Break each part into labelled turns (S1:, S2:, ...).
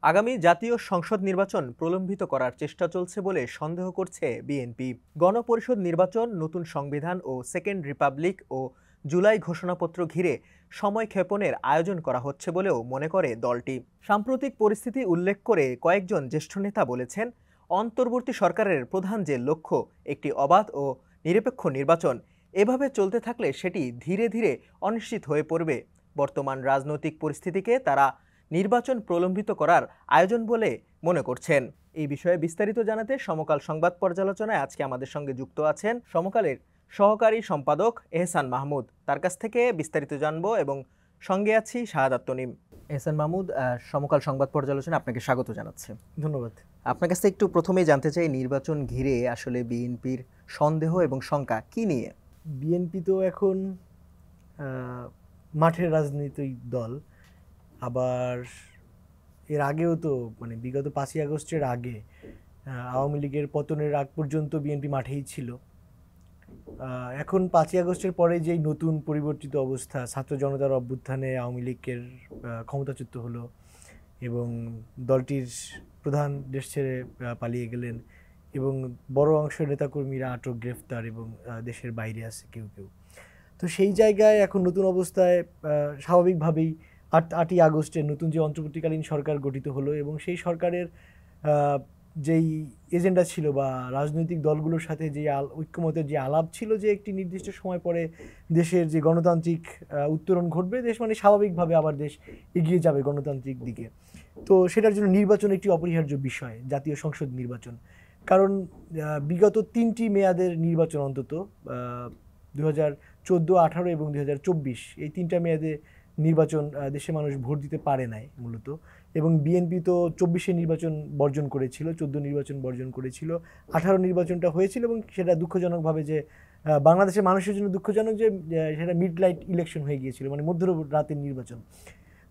S1: আগামী জাতীয় সংসদ নির্বাচন প্রলম্বিত করার চেষ্টা চলছে বলে সন্দেহ করছে বিএনপি। গণপরিষদ নির্বাচন, নতুন সংবিধান ও সেকেন্ড রিপাবলিক ও জুলাই ঘোষণাপত্র ঘিরে সময় ক্ষেপণের আয়োজন করা হচ্ছে বলেও মনে করে দলটি। সাম্প্রতিক পরিস্থিতি উল্লেখ করে কয়েকজন জ্যেষ্ঠ নেতা বলেছেন, অন্তর্বর্তী সরকারের প্রধান যে লক্ষ্য একটি অবাধ ও নিরপেক্ষ নির্বাচন, এভাবে চলতে থাকলে সেটি ধীরে ধীরে অনিশ্চিত হয়ে পড়বে। বর্তমান রাজনৈতিক পরিস্থিতিকে তারা নির্বাচন প্রলম্বিত করার আয়োজন বলে মনে করছেন। এই বিষয়ে বিস্তারিত জানাতে সমকাল সংবাদ পর্যালোচনায় আজকে আমাদের সঙ্গে যুক্ত আছেন সমকালের সহকারী সম্পাদক এহসান মাহমুদ। তার কাছ থেকে বিস্তারিত জানবো এবং সঙ্গে আছি শাহাদাত তনিম। এহসান মাহমুদ, সমকাল সংবাদ পর্যালোচনায় আপনাকে স্বাগত জানাচ্ছি।
S2: ধন্যবাদ।
S1: আপনার কাছ থেকে একটু প্রথমেই জানতে চাই, নির্বাচন ঘিরে আসলে বিএনপির সন্দেহ এবং শঙ্কা কি নিয়ে?
S2: বিএনপি তো এখন মাঠের রাজনৈতিক দল, আবার এর আগেও তো বিগত 5ই আগস্টের আগে আওয়ামী লীগের পতনের আগ পর্যন্ত বিএনপি মাঠেই ছিল। এখন 5ই আগস্টের পরে যেই নতুন পরিবর্তিত অবস্থা, ছাত্র জনতার অভ্যুত্থানে আওয়ামী লীগের ক্ষমতাচ্যুত হলো এবং দলটির প্রধান দেশ ছেড়ে পালিয়ে গেলেন এবং বড় অংশের নেতাকর্মীরা আটক, গ্রেফতার এবং দেশের বাইরে আছে কেউ কেউ। তো সেই জায়গায় এখন নতুন অবস্থায় স্বাভাবিকভাবেই 8ই আগস্টে নতুন যে অন্তর্বর্তীকালীন সরকার গঠিত হলো এবং সেই সরকারের যেই এজেন্ডা ছিল বা রাজনৈতিক দলগুলোর সাথে যে ঐক্যমতের যে আলাপ ছিল যে একটি নির্দিষ্ট সময় পরে দেশের যে গণতান্ত্রিক উত্তরণ ঘটবে, দেশ স্বাভাবিকভাবে আবার দেশ এগিয়ে যাবে গণতান্ত্রিক দিকে। তো সেটার জন্য নির্বাচন একটি অপরিহার্য বিষয়, জাতীয় সংসদ নির্বাচন। কারণ বিগত 3টি মেয়াদের নির্বাচন, অন্তত 2014, 18 এবং 2024, এই 3টা মেয়াদে নির্বাচন দেশে মানুষ ভোট দিতে পারে নাই মূলত। এবং বিএনপি তো 24-এ নির্বাচন বর্জন করেছিল, 14 নির্বাচন বর্জন করেছিল, 18 নির্বাচনটা হয়েছিল এবং সেটা দুঃখজনকভাবে যে বাংলাদেশের মানুষের জন্য দুঃখজনক যে সেটা মিড নাইট ইলেকশন হয়ে গিয়েছিল, মধ্য রাতের নির্বাচন।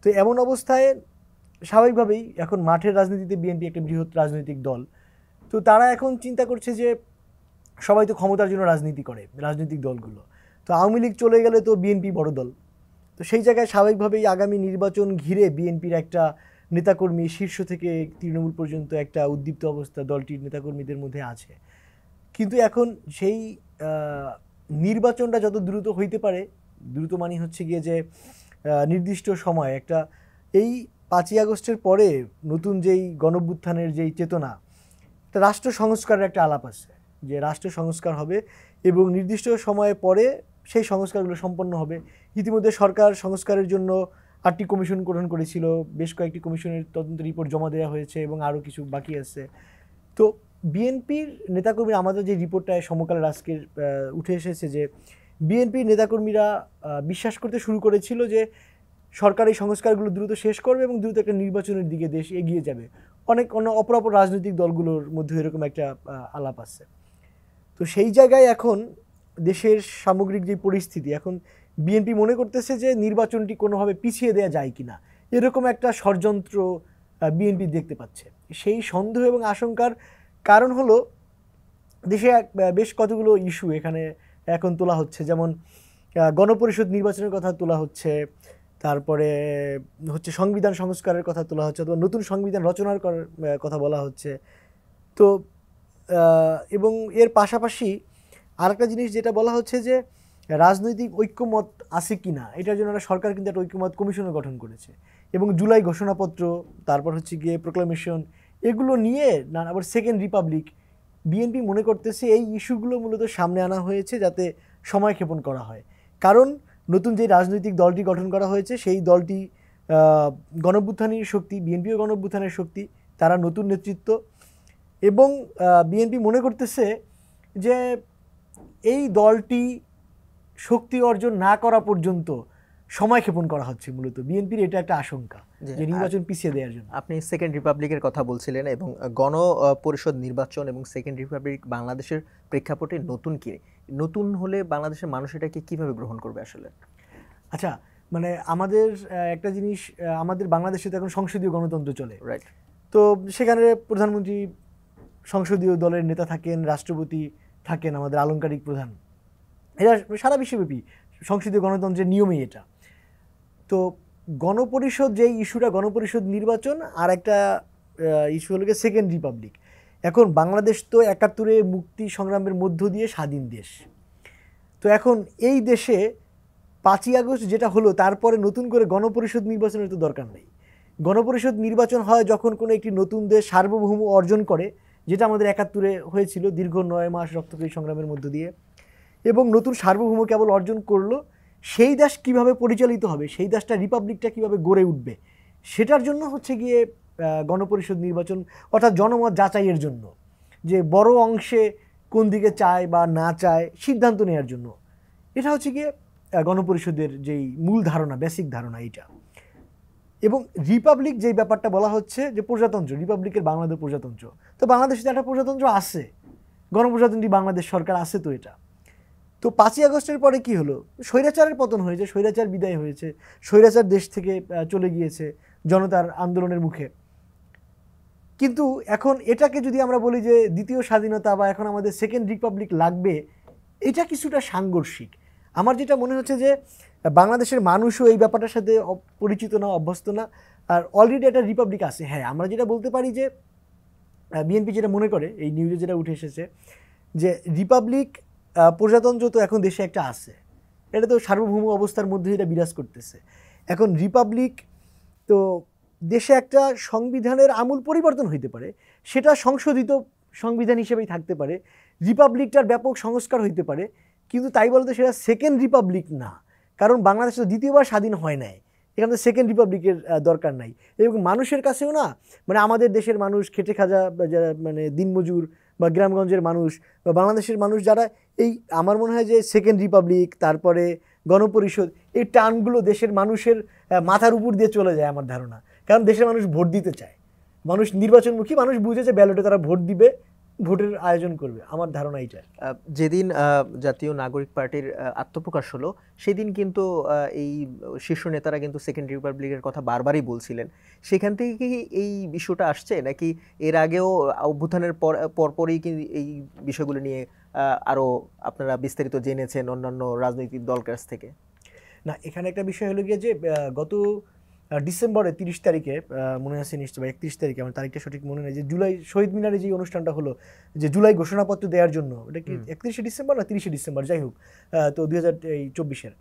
S2: তো এমন অবস্থায় স্বাভাবিকভাবেই এখন মাঠের রাজনীতিতে বিএনপি একটা বৃহৎ রাজনৈতিক দল। তো তারা এখন চিন্তা করছে যে সবাই তো ক্ষমতার জন্য রাজনীতি করে, রাজনৈতিক দলগুলো। তো আওয়ামী লীগ চলে গেলে তো বিএনপি বড় দল। তো সেই জায়গায় স্বাভাবিকভাবেই আগামী নির্বাচন ঘিরে বিএনপির একটা নেতাকর্মী শীর্ষ থেকে তৃণমূল পর্যন্ত একটা উদ্দীপ্ত অবস্থা দলটির নেতাকর্মীদের মধ্যে আছে। কিন্তু এখন সেই নির্বাচনটা যত দ্রুত হইতে পারে, দ্রুত হচ্ছে গিয়ে যে নির্দিষ্ট সময় একটা, এই 5ই আগস্টের পরে নতুন যেই গণঅভ্যুত্থানের যেই চেতনা, রাষ্ট্র সংস্কারের একটা আলাপ আছে যে রাষ্ট্র সংস্কার হবে এবং নির্দিষ্ট সময়ে পরে সেই সংস্কারগুলো সম্পন্ন হবে। ইতিমধ্যে সরকার সংস্কারের জন্য 8টি কমিশন গঠন করেছিল, বেশ কয়েকটি কমিশনের তদন্ত রিপোর্ট জমা দেওয়া হয়েছে এবং আরও কিছু বাকি আছে। তো বিএনপির নেতাকর্মী, আমাদের যে রিপোর্টটায় সমকালের আজকের উঠে এসেছে যে বিএনপির নেতাকর্মীরা বিশ্বাস করতে শুরু করেছিল যে সরকার এই সংস্কারগুলো দ্রুত শেষ করবে এবং দ্রুত একটা নির্বাচনের দিকে দেশ এগিয়ে যাবে। অনেক অপরাপর রাজনৈতিক দলগুলোর মধ্যে এরকম একটা আলাপ আছে। তো সেই জায়গায় এখন দেশের সামগ্রিক যে পরিস্থিতি, এখন বিএনপি মনে করতেছে যে নির্বাচনটি কোনোভাবে পিছিয়ে দেওয়া যায় কিনা, এরকম একটা ষড়যন্ত্র বিএনপি দেখতে পাচ্ছে। সেই সন্দেহ এবং আশঙ্কার কারণ হলো দেশে বেশ কতগুলো ইস্যু এখানে এখন তোলা হচ্ছে, যেমন গণপরিষদ নির্বাচনের কথা তোলা হচ্ছে, তারপরে হচ্ছে সংবিধান সংস্কারের কথা তোলা হচ্ছে, অথবা নতুন সংবিধান রচনার কথা বলা হচ্ছে। তো এবং এর পাশাপাশি আরেকটা জিনিস যেটা বলা হচ্ছে যে রাজনৈতিক ঐক্যমত আছে কিনা, এটার জন্য একটা সরকার কিন্তু একটা ঐক্যমত কমিশনও গঠন করেছে এবং জুলাই ঘোষণাপত্র, তারপর হচ্ছে গিয়ে প্রোক্লামেশন, এগুলো নিয়ে আবার সেকেন্ড রিপাবলিক, বিএনপি মনে করতেছে এই ইস্যুগুলো মূলত সামনে আনা হয়েছে যাতে সময় ক্ষেপণ করা হয়। কারণ নতুন যে রাজনৈতিক দলটি গঠন করা হয়েছে সেই দলটি গণঅভ্যুত্থানের শক্তি, বিএনপিও গণঅভ্যুত্থানের শক্তি, তারা নতুন নেতৃত্ব এবং বিএনপি মনে করতেছে যে এই দলটি শক্তি অর্জন না করা পর্যন্ত সময় ক্ষেপণ করা হচ্ছে। মূলত বিএনপির এটা একটা আশঙ্কা যে নির্বাচন পিছিয়ে দেওয়ার জন্য।
S1: আপনি সেকেন্ড রিপাবলিকের কথা বলছিলেন এবং গণ পরিষদ নির্বাচন এবং সেকেন্ড রিপাবলিক বাংলাদেশের প্রেক্ষাপটে নতুন কি, নতুন হলে বাংলাদেশের মানুষ এটাকে কিভাবে গ্রহণ করবে আসলে?
S2: আচ্ছা, আমাদের একটা জিনিস, আমাদের বাংলাদেশে তো এখন সংসদীয় গণতন্ত্র চলে,
S1: রাইট।
S2: তো সেখানে প্রধানমন্ত্রী সংসদীয় দলের নেতা থাকেন, রাষ্ট্রপতি থাকেন, আমাদের আলংকারিক প্রধান, এরা সারা বিশ্বব্যাপী সংসদীয় গণতন্ত্রের নিয়মেই এটা। তো গণপরিষদ যেই ইস্যুটা, গণপরিষদ নির্বাচন, আর একটা ইস্যু হলো গিয়ে সেকেন্ড রিপাবলিক। এখন বাংলাদেশ তো ৭১ মুক্তি সংগ্রামের মধ্য দিয়ে স্বাধীন দেশ। তো এখন এই দেশে ৫ই আগস্ট যেটা হলো, তারপরে নতুন করে গণপরিষদ নির্বাচনের তো দরকার নেই। গণপরিষদ নির্বাচন হয় যখন কোনো একটি নতুন দেশ সার্বভৌম অর্জন করে, যেটা আমাদের ৭১ হয়েছিল দীর্ঘ ৯ মাস রক্তক্ষয়ী সংগ্রামের মধ্য দিয়ে। এবং নতুন সার্বভৌম কেবল অর্জন করলো, সেই দেশ কিভাবে পরিচালিত হবে, সেই দেশটা রিপাবলিকটা কিভাবে গড়ে উঠবে, সেটার জন্য হচ্ছে গিয়ে গণপরিষদ নির্বাচন, অর্থাৎ জনমত যাচাইয়ের জন্য, যে বড় অংশে কোন দিকে চায় বা না চায় সিদ্ধান্ত নেওয়ার জন্য। এটা হচ্ছে গিয়ে গণপরিষদের যেই মূল ধারণা, বেসিক ধারণা এইটা। এবং রিপাবলিক যেই ব্যাপারটা বলা হচ্ছে যে প্রজাতন্ত্র, রিপাবলিকের বাংলাদেশ প্রজাতন্ত্র, তো বাংলাদেশে একটা প্রজাতন্ত্র আছে, গণপ্রজাতন্ত্রী বাংলাদেশ সরকার আছে। তো এটা তো ৫ই আগস্টের পরে কি হলো, স্বৈরাচারের পতন হয়েছে, স্বৈরাচার বিদায় হয়েছে, স্বৈরাচার দেশ থেকে চলে গিয়েছে জনতার আন্দোলনের মুখে। কিন্তু এখন এটাকে যদি আমরা বলি যে দ্বিতীয় স্বাধীনতা বা এখন আমাদের সেকেন্ড রিপাবলিক লাগবে, এটা কিছুটা সাংঘর্ষিক। আমার যেটা মনে হচ্ছে যে বাংলাদেশের মানুষও এই ব্যাপারটার সাথে পরিচিত না, অভ্যস্ত না, আর অলরেডি একটা রিপাবলিক আছে। হ্যাঁ, আমরা যেটা বলতে পারি যে বিএনপি যেটা মনে করে, এই নিউজে যেটা উঠে এসেছে, যে রিপাবলিক প্রজাতন্ত্র তো এখন দেশে একটা আছে, এটা তো সার্বভৌম অবস্থার মধ্যে এটা বিরাজ করতেছে। এখন রিপাবলিক তো দেশে একটা সংবিধানের আমূল পরিবর্তন হইতে পারে, সেটা সংশোধিত সংবিধান হিসেবেই থাকতে পারে, রিপাবলিকটার ব্যাপক সংস্কার হইতে পারে, কিন্তু তাই বলতে সেটা সেকেন্ড রিপাবলিক না। কারণ বাংলাদেশ তো দ্বিতীয়বার স্বাধীন হয় নাই, এখানে সেকেন্ড রিপাবলিকের দরকার নাই। এবং মানুষের কাছেও না, মানে আমাদের দেশের মানুষ, খেটে খাজা যারা, মানে দিনমজুর বা গ্রামগঞ্জের মানুষ বা বাংলাদেশের মানুষ যারা, এই আমার মনে হয় যে সেকেন্ড রিপাবলিক, তারপরে গণপরিষদ, এই টার্মগুলো দেশের মানুষের মাথার উপর দিয়ে চলে যায় আমার ধারণা। কারণ দেশের মানুষ ভোট দিতে চায়, মানুষ নির্বাচনমুখী, মানুষ বুঝেছে ব্যালটে তারা ভোট দিবে, ভোটের আয়োজন করবে, আমার ধারণা এইটা।
S1: যেদিন জাতীয় নাগরিক পার্টির আত্মপ্রকাশ হলো, সেদিন কিন্তু এই শীর্ষ নেতারা কিন্তু সেকেন্ড রিপাবলিকের কথা বারবারই বলছিলেন। সেখান থেকে কি এই বিষয়টা আসছে, নাকি এর আগেও অভ্যুত্থানের পরপরই কি এই বিষয়গুলো নিয়ে আরও আপনারা বিস্তারিত জেনেছেন অন্যান্য রাজনৈতিক দল কাছ থেকে?
S2: না, এখানে একটা বিষয় হলো গিয়ে যে গত ডিসেম্বরের ৩০ তারিখে, মনে আছে নিশ্চয়, বা ৩১ তারিখে, আমার তারিখটা সঠিক মনে নেই, যে জুলাই শহীদ মিনারে যে অনুষ্ঠানটা হলো, যে জুলাই ঘোষণাপত্র দেওয়ার জন্য, এটা কি ৩১শে ডিসেম্বর না ৩০শে ডিসেম্বর, যাই হোক, তো 2024-এর,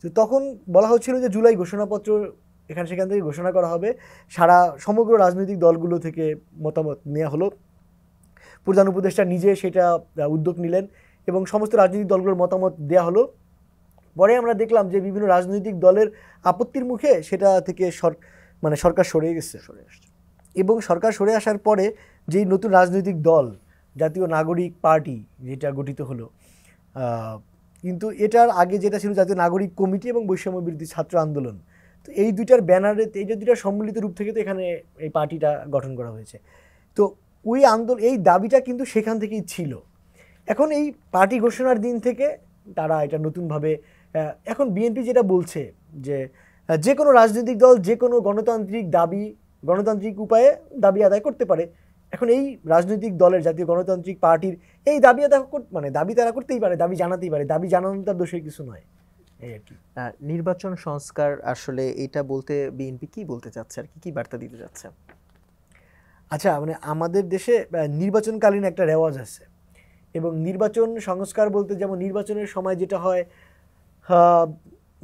S2: তো তখন বলা হচ্ছিল যে জুলাই ঘোষণাপত্র এখানে সেখান থেকে ঘোষণা করা হবে, সমগ্র রাজনৈতিক দলগুলো থেকে মতামত নেওয়া হলো, প্রধান উপদেষ্টা নিজে সেটা উদ্যোগ নিলেন এবং সমস্ত রাজনৈতিক দলগুলোর মতামত দেওয়া হলো। পরে আমরা দেখলাম যে বিভিন্ন রাজনৈতিক দলের আপত্তির মুখে সেটা থেকে সরকার সরে গেছে, এবং সরকার সরে আসার পরে যেই নতুন রাজনৈতিক দল জাতীয় নাগরিক পার্টি যেটা গঠিত হলো, কিন্তু এটার আগে যেটা ছিল জাতীয় নাগরিক কমিটি এবং বৈষম্য বিরোধী ছাত্র আন্দোলন, তো এই দুইটার ব্যানারে, এই যে দুইটার সম্মিলিত রূপ থেকে তো এখানে এই পার্টিটা গঠন করা হয়েছে। তো ওই এই দাবিটা কিন্তু সেখান থেকেই ছিল। এখন এই পার্টি ঘোষণার দিন থেকে তারা এটা নতুনভাবে, এখন বিএনপি যেটা বলছে যে যে কোনো রাজনৈতিক দল যে কোনো গণতান্ত্রিক উপায়ে দাবি আদায় করতে পারে। এখন এই রাজনৈতিক দলের, জাতীয় গণতান্ত্রিক পার্টির এই দাবি আদায় দাবি তারা করতেই পারে, দাবি জানাতেই পারে, দাবি জানানো তার দোষের কিছু নয়। এই আর কি।
S1: নির্বাচন সংস্কার আসলে এটা বলতে বিএনপি কি বলতে চাচ্ছে, আর কি বার্তা দিতে যাচ্ছে?
S2: আচ্ছা, মানে আমাদের দেশে নির্বাচনকালীন একটা রেওয়াজ আছে, এবং নির্বাচন সংস্কার বলতে যেমন নির্বাচনের সময় যেটা হয়,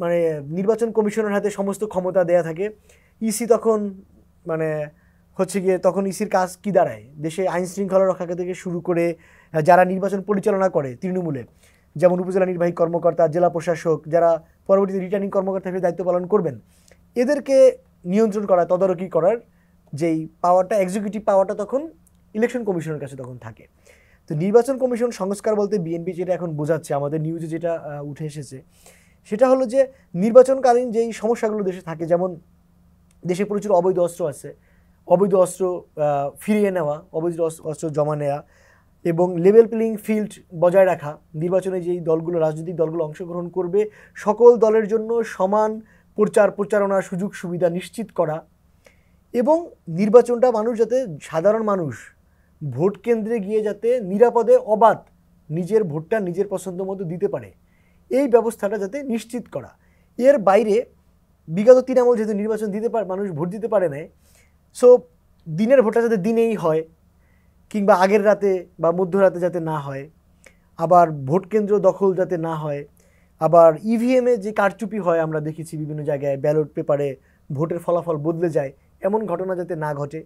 S2: মানে নির্বাচন কমিশনের হাতে সমস্ত ক্ষমতা দেয়া থাকে, ইসি তখন মানে হচ্ছে গিয়ে, তখন ইসির কাজ কি দাঁড়ায়, দেশে আইন শৃঙ্খলা রক্ষা থেকে শুরু করে যারা নির্বাচন পরিচালনা করে তৃণমূলে, যেমন উপজেলা নির্বাহী কর্মকর্তা, জেলা প্রশাসক, যারা পরবর্তীতে রিটার্নিং কর্মকর্তা হিসেবে দায়িত্ব পালন করবেন, এদেরকে নিয়ন্ত্রণ করা, তদারকি করার যেই পাওয়ারটা, এক্সিকিউটিভ পাওয়ারটা তখন ইলেকশন কমিশনের কাছে তখন থাকে। তো নির্বাচন কমিশন সংস্কার বলতে বিএনপি যেটা এখন বোঝাচ্ছে, আমাদের নিউজে যেটা উঠে এসেছে, সেটা হলো যে নির্বাচনকালীন যেই সমস্যাগুলো দেশে থাকে, যেমন দেশে প্রচুর অবৈধ অস্ত্র আছে, অবৈধ অস্ত্র ফিরিয়ে নেওয়া, অবৈধ অস্ত্র জমা নেওয়া, এবং লেভেল প্লেইং ফিল্ড বজায় রাখা, নির্বাচনে যেই দলগুলো, রাজনৈতিক দলগুলো অংশগ্রহণ করবে সকল দলের জন্য সমান প্রচারণার সুযোগ সুবিধা নিশ্চিত করা, এবং নির্বাচনটা সাধারণ মানুষ ভোট কেন্দ্রে গিয়ে যাতে নিরাপদে অবাধ নিজের ভোটটা নিজের পছন্দ মতো দিতে পারে, এই ব্যবস্থাটা যাতে নিশ্চিত করা। এর বাইরে বিগত 3 আমল যেহেতু নির্বাচন দিতে পারে, মানুষ ভোট দিতে পারে নাই, সো দিনের ভোটটা যাতে দিনেই হয় কিংবা আগের রাতে বা মধ্যরাতে যাতে না হয়, আবার ভোট কেন্দ্র দখল যাতে না হয়, আবার ইভিএমে যে কারচুপি হয় আমরা দেখেছি বিভিন্ন জায়গায়, ব্যালট পেপারে ভোটের ফলাফল বদলে যায়, এমন ঘটনা যাতে না ঘটে,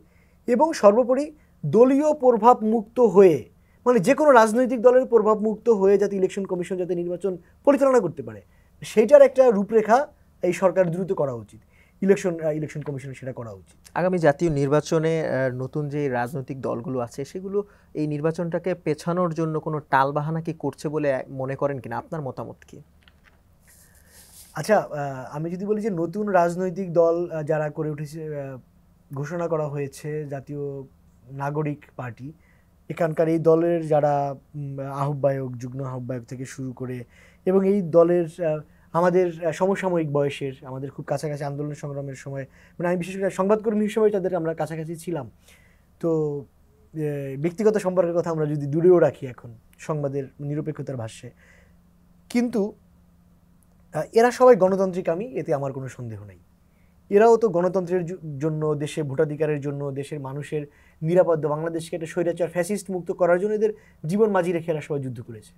S2: এবং সর্বোপরি দলীয় প্রভাব মুক্ত হয়ে, মানে যে কোনো রাজনৈতিক দলের প্রভাব মুক্ত হয়ে যাতে ইলেকশন কমিশন যাতে নির্বাচন পরিচালনা করতে পারে, সেইটার একটা রূপরেখা এই সরকার দ্রুত করা উচিত। ইলেকশন কমিশনের সেটা করা উচিত।
S1: আগামী জাতীয় নির্বাচনে নতুন যে রাজনৈতিক দলগুলো আছে সেগুলো এই নির্বাচনটাকে পেছানোর জন্য কোনো টালবাহানা কি করছে বলে মনে করেন কিনা? আপনার মতামত কি?
S2: আচ্ছা, আমি যদি বলি যে নতুন রাজনৈতিক দল যারা করে উঠেছে, ঘোষণা করা হয়েছে জাতীয় নাগরিক পার্টি, এখানকার এই দলের যারা আহ্বায়ক, যুগ্ম আহ্বায়ক থেকে শুরু করে, এবং এই দলের আমাদের সমসাময়িক বয়সের, আমাদের খুব কাছাকাছি আন্দোলন সংগ্রামের সময়, মানে আমি বিশেষ করে সংবাদকর্মী হিসেবে তাদের আমরা কাছাকাছি ছিলাম, তো ব্যক্তিগত সম্পর্কের কথা আমরা যদি দূরেও রাখি এখন সংবাদের নিরপেক্ষতার ভাষ্যে, কিন্তু এরা সবাই গণতান্ত্রিক, আমি এতে আমার কোনো সন্দেহ নেই। এরাও তো গণতন্ত্রের জন্য, দেশে ভোটাধিকারের জন্য, দেশের মানুষের নিরাপদ বাংলাদেশকে একটা স্বৈরাচার ফ্যাসিস্ট মুক্ত করার জন্য এদের জীবন মাঝি রেখে এরা সবাই যুদ্ধ করেছে,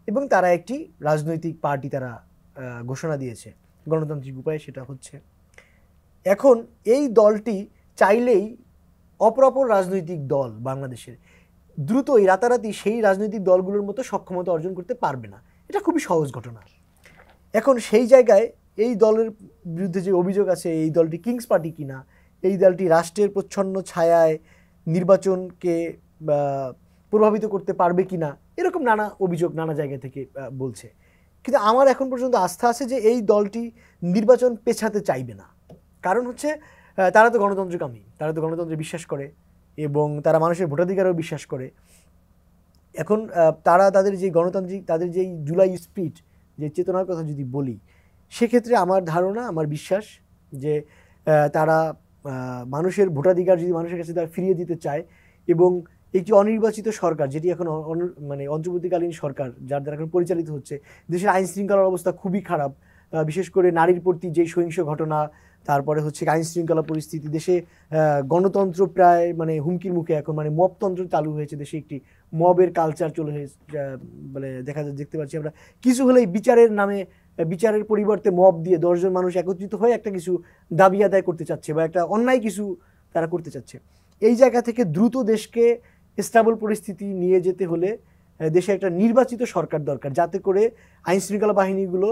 S2: এবং তারা একটি রাজনৈতিক পার্টি তারা ঘোষণা দিয়েছে গণতান্ত্রিক উপায়ে, সেটা হচ্ছে। এখন এই দলটি চাইলেই অপরাপর রাজনৈতিক দল বাংলাদেশের দ্রুতই রাতারাতি সেই রাজনৈতিক দলগুলোর মতো সক্ষমতা অর্জন করতে পারবে না, এটা খুবই সহজ ঘটনা। এখন সেই জায়গায় এই দলের বিরুদ্ধে যে অভিযোগ আছে, এই দলটি কিংস পার্টি কিনা, এই দলটি রাষ্ট্রের প্রচ্ছন্ন ছায়ায় নির্বাচনকে প্রভাবিত করতে পারবে কিনা, এরকম নানা অভিযোগ নানা জায়গা থেকে বলছে। কিন্তু আমার এখন পর্যন্ত আস্থা আছে যে এই দলটি নির্বাচন পেছাতে চাইবে না। কারণ হচ্ছে তারা তো গণতন্ত্রকামী, তারা তো গণতন্ত্রে বিশ্বাস করে এবং তারা মানুষের ভোটাধিকারেও বিশ্বাস করে। এখন তারা তাদের যে গণতান্ত্রিক, তাদের যেই জুলাই স্পিরিট, যে চেতনার কথা যদি বলি, সেক্ষেত্রে আমার ধারণা, আমার বিশ্বাস যে তারা মানুষের ভোটাধিকার যদি মানুষের কাছে তারা ফিরিয়ে দিতে চায়, এবং একটি অনির্বাচিত সরকার, যেটি এখন মানে অন্তর্বর্তীকালীন সরকার যার দ্বারা এখন পরিচালিত হচ্ছে, দেশের আইন শৃঙ্খলার অবস্থা খুবই খারাপ, বিশেষ করে নারীর প্রতি যেই সহিংস ঘটনা, তারপরে হচ্ছে আইন শৃঙ্খলা পরিস্থিতি, দেশে গণতন্ত্র প্রায় মানে হুমকির মুখে, এখন মানে মবতন্ত্র চালু হয়েছে দেশে, একটি মবের কালচার চলে হয়েছে, মানে দেখতে পাচ্ছি আমরা। কিছু হলেই বিচারের নামে, বিচারের পরিবর্তে মব দিয়ে 10 জন মানুষ একত্রিত হয়ে একটা কিছু দাবি আদায় করতে চাচ্ছে বা একটা অন্যায় কিছু তারা করতে চাচ্ছে। এই জায়গা থেকে দ্রুত দেশকে স্টেবল পরিস্থিতি নিয়ে যেতে হলে দেশে একটা নির্বাচিত সরকার দরকার, যাতে করে আইন শৃঙ্খলা বাহিনীগুলো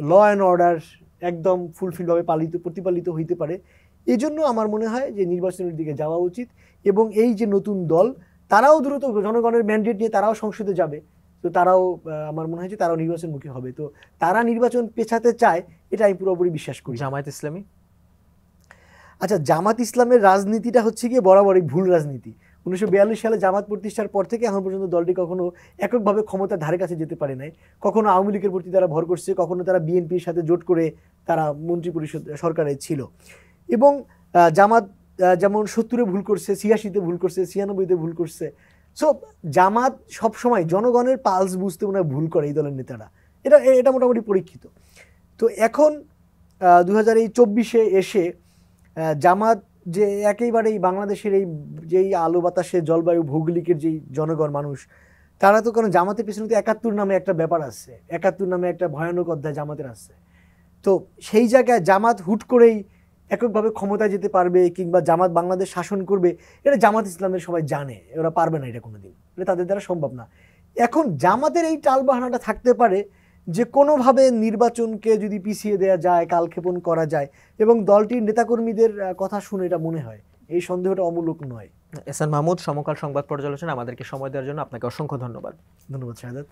S2: ল অ্যান্ড অর্ডার একদম ফুলফিলভাবে প্রতিপালিত হইতে পারে। এই জন্য আমার মনে হয় যে নির্বাচনের দিকে যাওয়া উচিত, এবং এই যে নতুন দল, তারাও দ্রুত জনগণের ম্যান্ডেট নিয়ে তারাও সংসদে যাবে, তো তারাও আমার মনে হয় যে তারাও নির্বাচনমুখী হবে। তো তারা নির্বাচন পেছাতে চায়, এটা আমি পুরোপুরি বিশ্বাস করি।
S1: জামায়াত ইসলামী?
S2: আচ্ছা, জামাত ইসলামের রাজনীতিটা হচ্ছে গিয়ে বরাবরই ভুল রাজনীতি। 1942 সালে জামাত প্রতিষ্ঠার পর থেকে এখন পর্যন্ত দলটি কখনো এককভাবে ক্ষমতার ধারে কাছে যেতে পারে নাই। কখনো আওয়ামী লীগের প্রতি তারা ভর করছে, কখনো তারা বিএনপির সাথে জোট করে তারা মন্ত্রী পরিষদ সরকারে ছিল। এবং জামাত যেমন 70-এ ভুল করছে, 86-তে ভুল করছে, 96-তে ভুল করছে। সো জামাত সবসময় জনগণের পালস বুঝতে মনে হয় ভুল করে এই দলের নেতারা, এটা মোটামুটি পরীক্ষিত। তো এখন 2024-এ এসে জামাত যে একেবারেই বাংলাদেশের এই যেই আলো বাতাসে জলবায়ু ভৌগোলিকের যেই জনগণ মানুষ, তারা তো কোনো জামাতের পেছনে তো 71 নামে একটা ব্যাপার আছে, 71 নামে একটা ভয়ানক অধ্যায় জামাতের আছে। তো সেই জায়গায় জামাত হুট করেই এককভাবে ক্ষমতায় যেতে পারবে কিংবা জামাত বাংলাদেশ শাসন করবে, এটা জামাত ইসলামের সবাই জানে, ওরা পারবে না এটা কোনোদিন, এটা তাদের দ্বারা সম্ভব না। এখন জামাতের এই টালবাহানাটা থাকতে পারে যে কোনোভাবে নির্বাচনকে যদি পিছিয়ে দেওয়া যায়, কালক্ষেপণ করা যায়, এবং দলটির নেতাকর্মীদের কথা শুনে এটা মনে হয়, এই সন্দেহটা অমূলক নয়।
S1: এহসান মাহমুদ, সমকাল সংবাদ পর্যালোচনা আমাদেরকে সময় দেওয়ার জন্য আপনাকে অসংখ্য ধন্যবাদ।
S2: ধন্যবাদ শাহাদাত।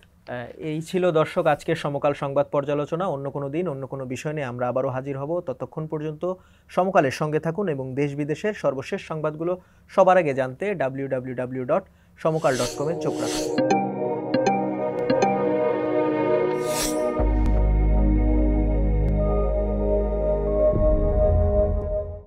S1: এই ছিল দর্শক আজকের সমকাল সংবাদ পর্যালোচনা। অন্য কোনো দিন অন্য কোনো বিষয় নিয়ে আমরা আবারও হাজির হব। ততক্ষণ পর্যন্ত সমকালের সঙ্গে থাকুন এবং দেশ বিদেশের সর্বশেষ সংবাদগুলো সবার আগে জানতে www.সমকাল.com-এ চোখ রাখুন।